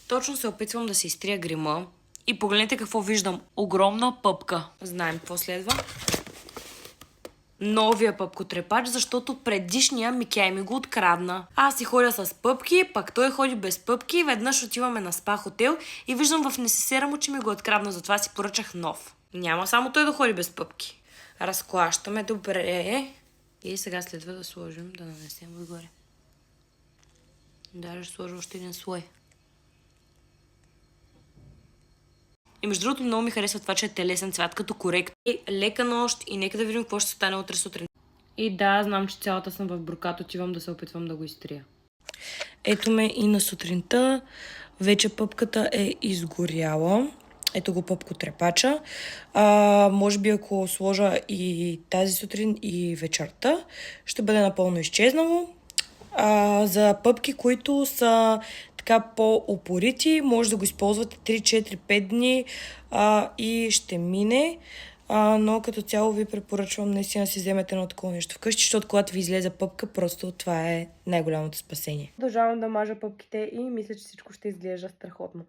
Точно се опитвам да се изтрия грима. И погледнете какво виждам. Огромна пъпка. Знаем какво следва. Новия пъпкотрепач, защото предишния Микей ми го открадна. Аз си ходя с пъпки, пак той ходи без пъпки. Веднъж отиваме на спа хотел и виждам в несесера му, че ми го открадна. Затова си поръчах нов. Няма само той да ходи без пъпки. Разклащаме добре. И сега следва да сложим, да нанесем отгоре. Даже ще сложа още един слой. И между другото много ми харесва това, че е телесен цвят като корект. И лека нощ и нека да видим какво ще стане утре сутрин. И да, знам, че цялата съм в брокат, отивам да се опитвам да го изтрия. Ето ме и на сутринта. Вече пъпката е изгоряла. Ето го пъпкотрепача. Може би ако сложа и тази сутрин и вечерта, ще бъде напълно изчезнало. За пъпки, които са така по-упорити, може да го използвате 3-4-5 дни и ще мине. Но като цяло ви препоръчвам наистина да си вземете едно такова нещо вкъщи, защото когато ви излезе пъпка, просто това е най-голямото спасение. Продължавам да мажа пъпките и мисля, че всичко ще изглежда страхотно.